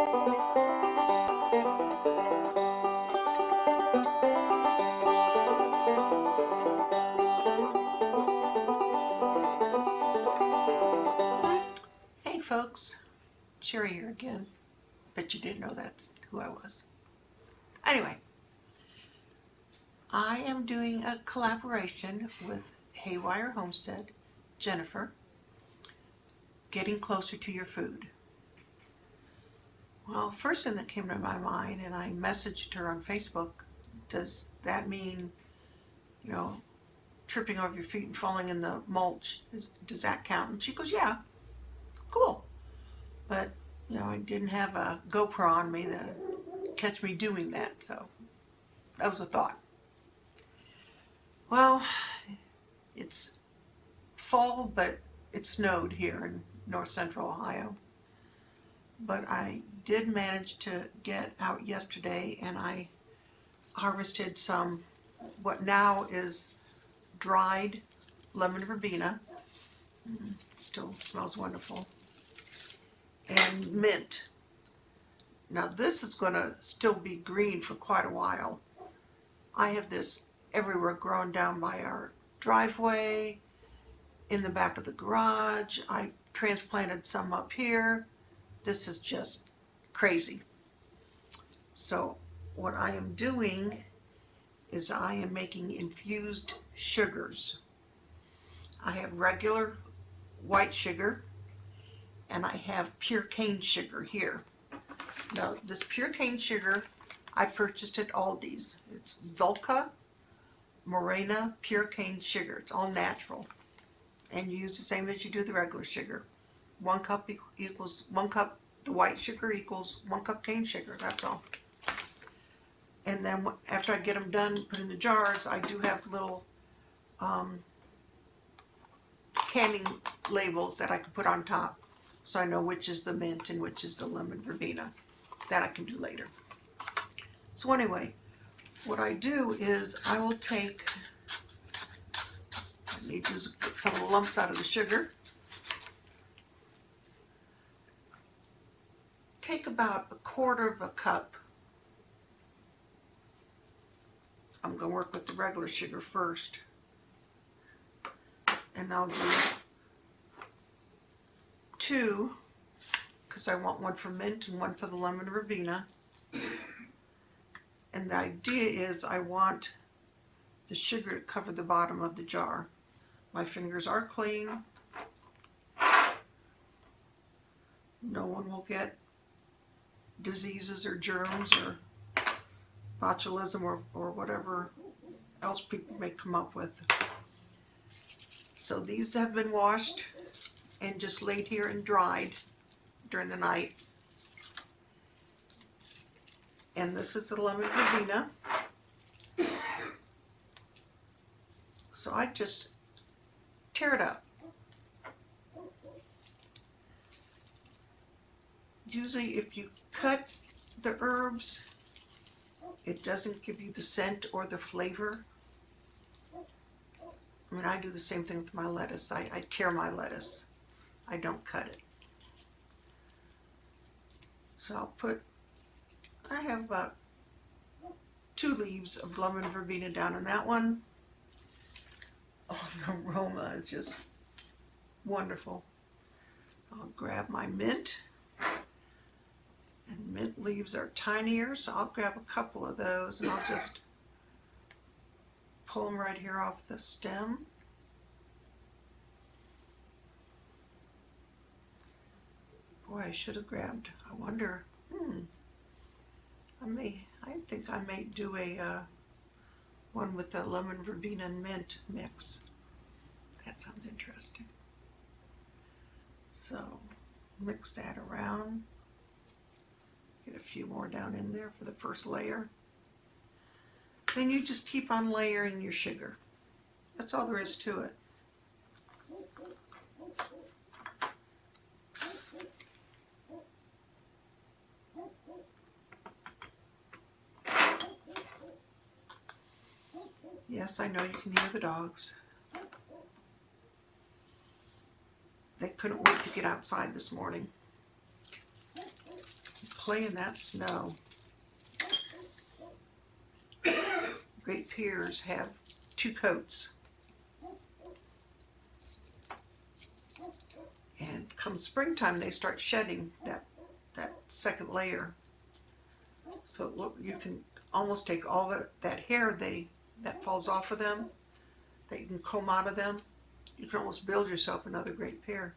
Hey folks, Sherry here again. Bet you didn't know that's who I was. Anyway, I am doing a collaboration with Haywire Homestead, Jennifer, Getting Closer to Your Food. Well, first thing that came to my mind, and I messaged her on Facebook, does that mean, you know, tripping over your feet and falling in the mulch? Does that count? And she goes, yeah, cool. But, you know, I didn't have a GoPro on me to catch me doing that, so that was a thought. Well, it's fall, but it snowed here in north central Ohio. But I did manage to get out yesterday and I harvested some, what now is dried lemon verbena. Still smells wonderful. And mint. Now this is going to still be green for quite a while. I have this everywhere growing down by our driveway, in the back of the garage. I transplanted some up here. This is just crazy. So what I am doing is I am making infused sugars. I have regular white sugar and I have pure cane sugar here. Now this pure cane sugar I purchased at Aldi's. It's Zulka Morena pure cane sugar. It's all natural. And you use the same as you do the regular sugar. 1 cup equals 1 cup, the white sugar equals 1 cup cane sugar, that's all. And then after I get them done, put in the jars, I do have little canning labels that I can put on top so I know which is the mint and which is the lemon verbena. That I can do later. So anyway, what I do is I will take, I need to get some of the lumps out of the sugar. Take about 1/4 cup. I'm going to work with the regular sugar first. And I'll do 2, because I want 1 for mint and 1 for the lemon verbena. And the idea is I want the sugar to cover the bottom of the jar. My fingers are clean. No one will get diseases or germs or botulism or whatever else people may come up with. So these have been washed and just laid here and dried during the night. And this is the lemon verbena. So I just tear it up. Usually if you cut the herbs, it doesn't give you the scent or the flavor. I mean, I do the same thing with my lettuce. I tear my lettuce. I don't cut it. So I'll put, I have about 2 leaves of lemon verbena down in that one. Oh, the aroma is just wonderful. I'll grab my mint. And mint leaves are tinier, so I'll grab a couple of those and I'll just pull them right here off the stem. Boy, I should have grabbed, I wonder, I think I may do a one with the lemon verbena and mint mix. That sounds interesting. So mix that around. Get a few more down in there for the first layer. Then you just keep on layering your sugar. That's all there is to it. Yes, I know you can hear the dogs. They couldn't wait to get outside this morning. play in that snow. Great pears have 2 coats. And come springtime, they start shedding that second layer. So look, you can almost take all that hair that falls off of them, that you can comb out of them. You can almost build yourself another great pear.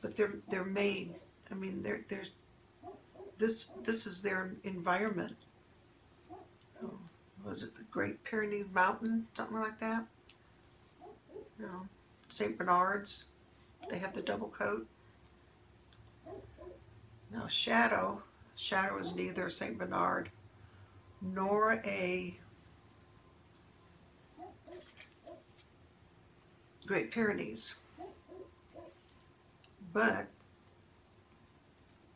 But they're made. I mean, this is their environment. Oh, was it the Great Pyrenees Mountain, something like that? You know, St. Bernard's, they have the double coat. Now Shadow is neither St. Bernard nor a Great Pyrenees, but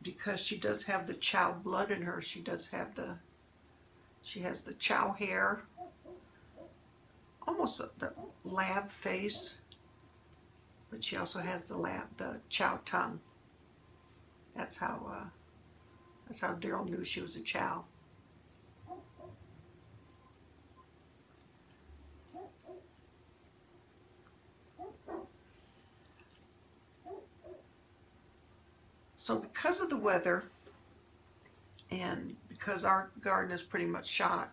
because she does have the Chow blood in her, she has the Chow hair, almost the lab face, but she also has the Chow tongue. That's how Daryl knew she was a Chow. So because of the weather, and because our garden is pretty much shot,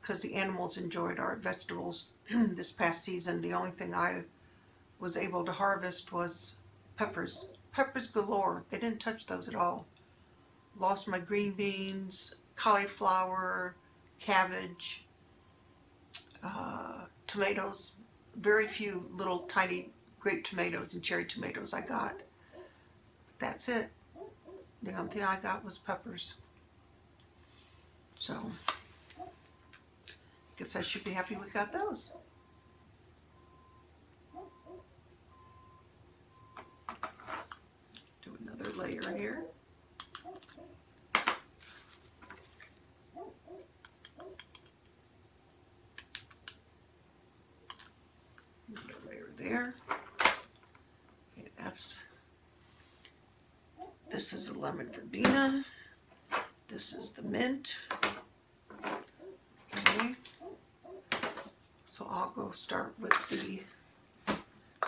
because the animals enjoyed our vegetables this past season, the only thing I was able to harvest was peppers. Peppers galore. They didn't touch those at all. Lost my green beans, cauliflower, cabbage, tomatoes. Very few little tiny grape tomatoes and cherry tomatoes I got. That's it. The only thing I got was peppers. So, guess I should be happy we got those. Do another layer here. Another layer there. Okay, this is the lemon verbena. This is the mint. Okay. So I'll go start with the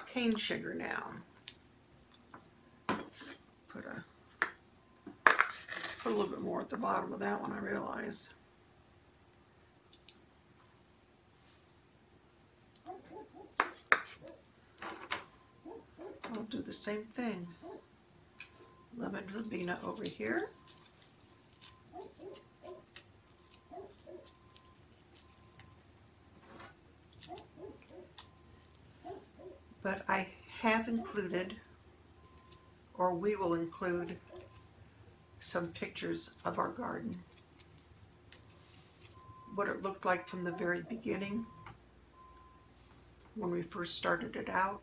cane sugar now. Put a little bit more at the bottom of that one, I realize. I'll do the same thing. Lemon verbena over here. But I have included, or we will include, some pictures of our garden. What it looked like from the very beginning, when we first started it out.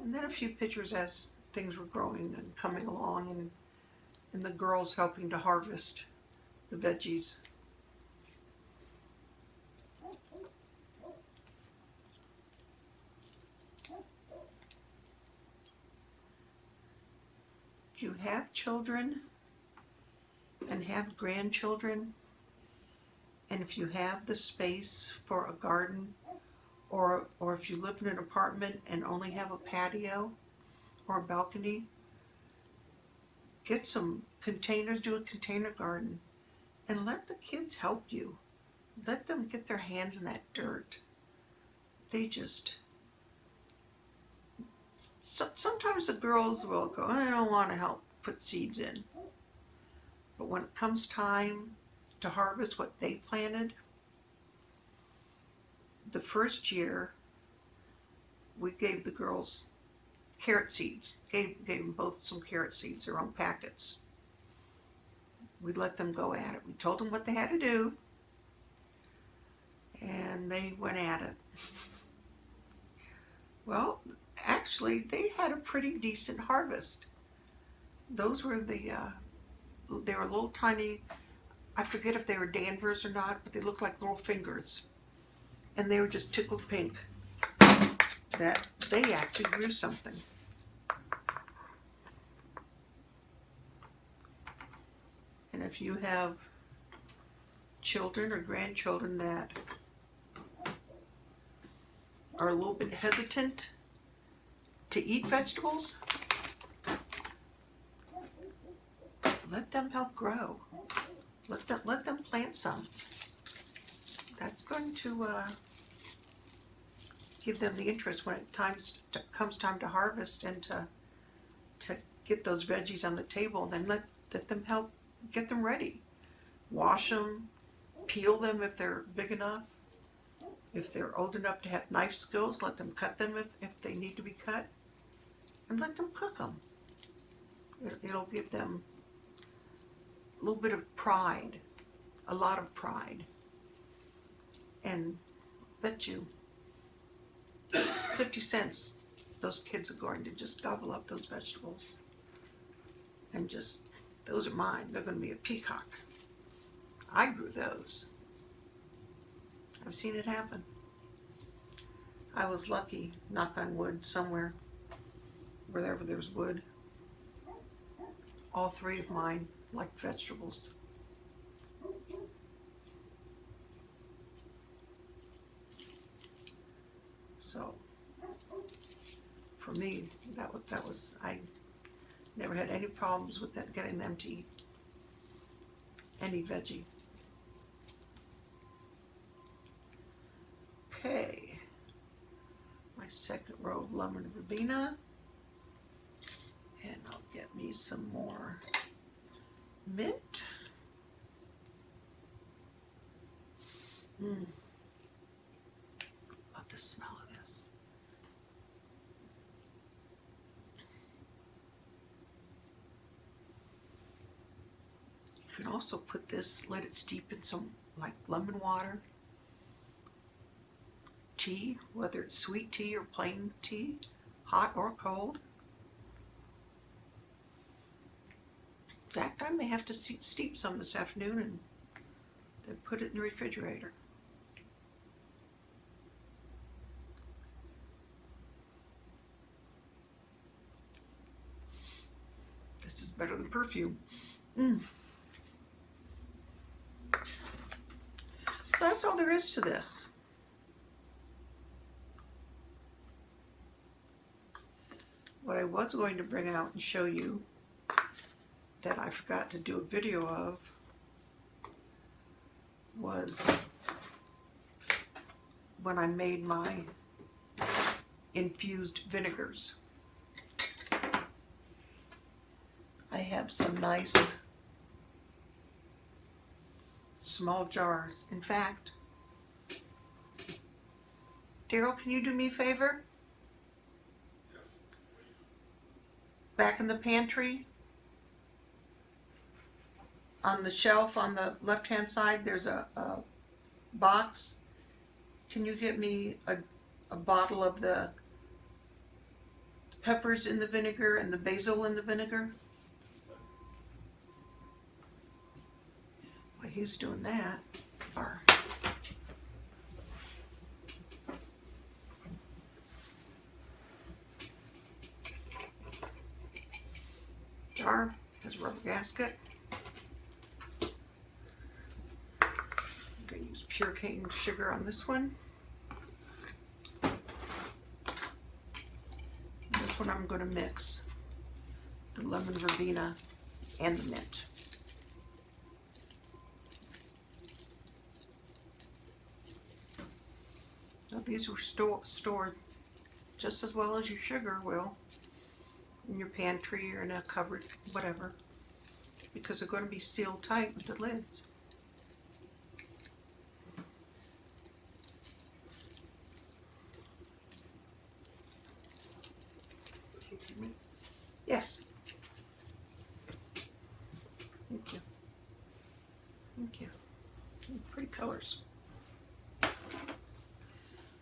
And then a few pictures as things were growing and coming along, and the girls helping to harvest the veggies. If you have children and have grandchildren, and if you have the space for a garden, or if you live in an apartment and only have a patio or a balcony, get some containers, do a container garden, and let the kids help you. Let them get their hands in that dirt. They just... Sometimes the girls will go, I don't want to help put seeds in. But when it comes time to harvest what they planted, the first year we gave the girls carrot seeds, gave them both some carrot seeds, their own packets. We let them go at it. We told them what they had to do, and they went at it. Well, actually, they had a pretty decent harvest. Those were they were little tiny, I forget if they were Danvers or not, but they looked like little fingers. And they were just tickled pink that they actually grew something. if you have children or grandchildren that are a little bit hesitant to eat vegetables, let them help grow. Let them plant some. That's going to give them the interest when it comes time to harvest and to get those veggies on the table. Then let them help get them ready. Wash them, peel them if they're big enough. If they're old enough to have knife skills, let them cut them if they need to be cut, and let them cook them. It'll give them a little bit of pride, a lot of pride, and bet you 50 cents those kids are going to just gobble up those vegetables and just, those are mine, they're going to be a peacock. I grew those. I've seen it happen. I was lucky, knock on wood, somewhere, wherever there's wood. All three of mine liked vegetables. So, for me, that was I never had any problems with that, getting them to eat any veggie. Okay, my second row of lemon verbena, and I'll get me some more mint. Love the smell of this. You can also put this, let it steep in some like lemon water. Tea, whether it's sweet tea or plain tea, hot or cold. In fact, I may have to steep some this afternoon and then put it in the refrigerator. This is better than perfume. So that's all there is to this. What I was going to bring out and show you that I forgot to do a video of was when I made my infused vinegars. I have some nice small jars. In fact, Daryl, can you do me a favor? Back in the pantry, on the shelf on the left-hand side, there's a box. Can you get me a bottle of the peppers in the vinegar and the basil in the vinegar? While he's doing that, our jar has a rubber gasket. I'm going to use pure cane sugar on this one. This one I'm going to mix the lemon verbena and the mint. Now these were stored just as well as your sugar will in your pantry or in a cupboard, whatever, because they're going to be sealed tight with the lids. Yes. Thank you. Thank you. Pretty colors.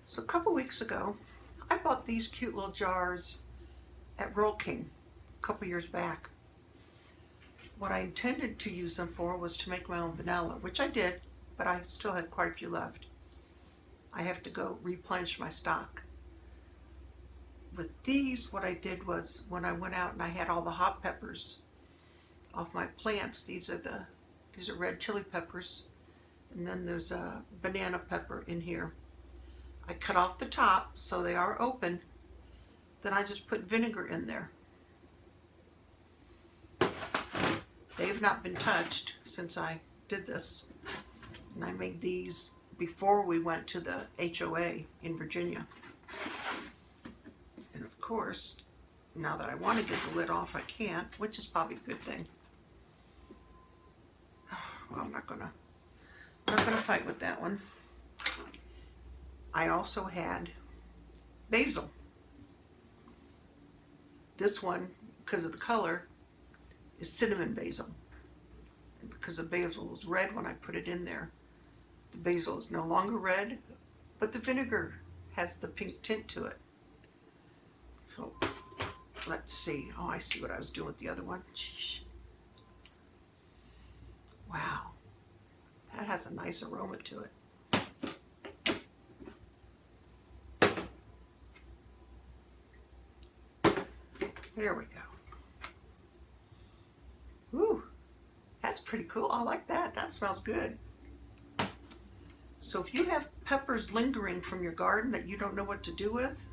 So a couple weeks ago, I bought these cute little jars at Roll King a couple years back. What I intended to use them for was to make my own vanilla, which I did, but I still had quite a few left. I have to go replenish my stock. With these, what I did was when I went out and I had all the hot peppers off my plants, these are the These are red chili peppers. And then there's a banana pepper in here. I cut off the top so they are open. Then I just put vinegar in there. They've not been touched since I did this. And I made these before we went to the HOA in Virginia. And of course, now that I want to get the lid off, I can't, which is probably a good thing. Well, I'm not gonna fight with that one. I also had basil. This one, because of the color, is cinnamon basil. And because the basil was red when I put it in there, the basil is no longer red, but the vinegar has the pink tint to it. So let's see. Oh, I see what I was doing with the other one. Sheesh. Wow, that has a nice aroma to it. There we go. Ooh, that's pretty cool. I like that. That smells good. So if you have peppers lingering from your garden that you don't know what to do with,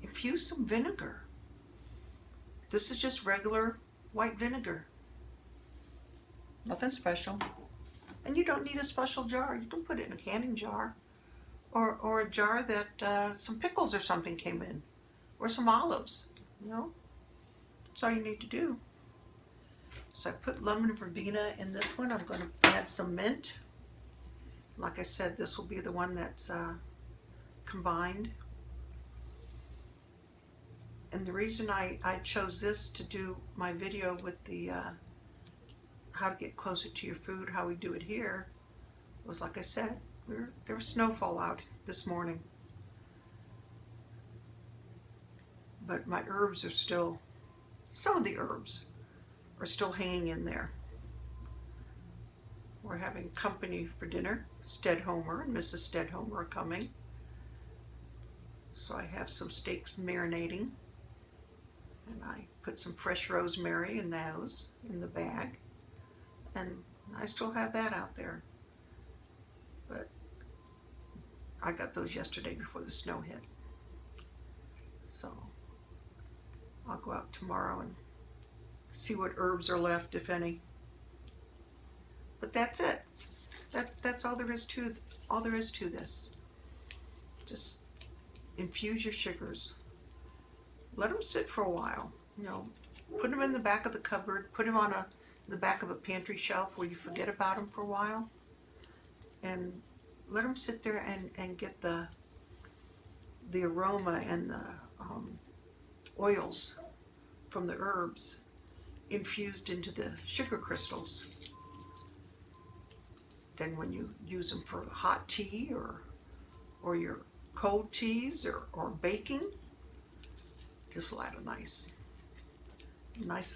infuse some vinegar. This is just regular white vinegar. Nothing special. And you don't need a special jar. You can put it in a canning jar. Or a jar that some pickles or something came in. Or some olives, you know. That's all you need to do. So I put lemon verbena in this one. I'm going to add some mint. Like I said, this will be the one that's combined. And the reason I chose this to do my video with the how to get closer to your food, how we do it here, was like I said, there was snowfall out this morning. But my herbs are still, some of the herbs are still hanging in there. We're having company for dinner. Stedhomer and Mrs. Stedhomer are coming. So I have some steaks marinating. And I put some fresh rosemary in those in the bag. And I still have that out there. But I got those yesterday before the snow hit. So I'll go out tomorrow and see what herbs are left, if any. But that's it. That's all there is to this. Just infuse your sugars. Let them sit for a while. You know, put them in the back of the cupboard. Put them on the back of a pantry shelf where you forget about them for a while, and let them sit there and get the aroma and the oils from the herbs infused into the sugar crystals. Then when you use them for hot tea or your cold teas or baking, this will add a nice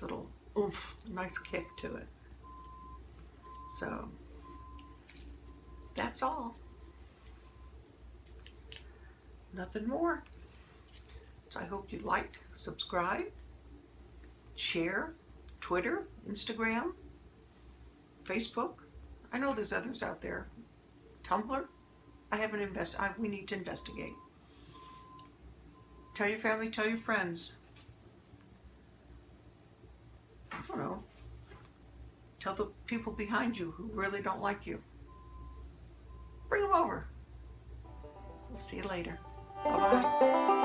little oomph, nice kick to it. So that's all. Nothing more. So I hope you like, subscribe, share, Twitter, Instagram, Facebook. I know there's others out there. Tumblr. We need to investigate. Tell your family, tell your friends. I don't know. Tell the people behind you who really don't like you. Bring them over. We'll see you later. Bye-bye.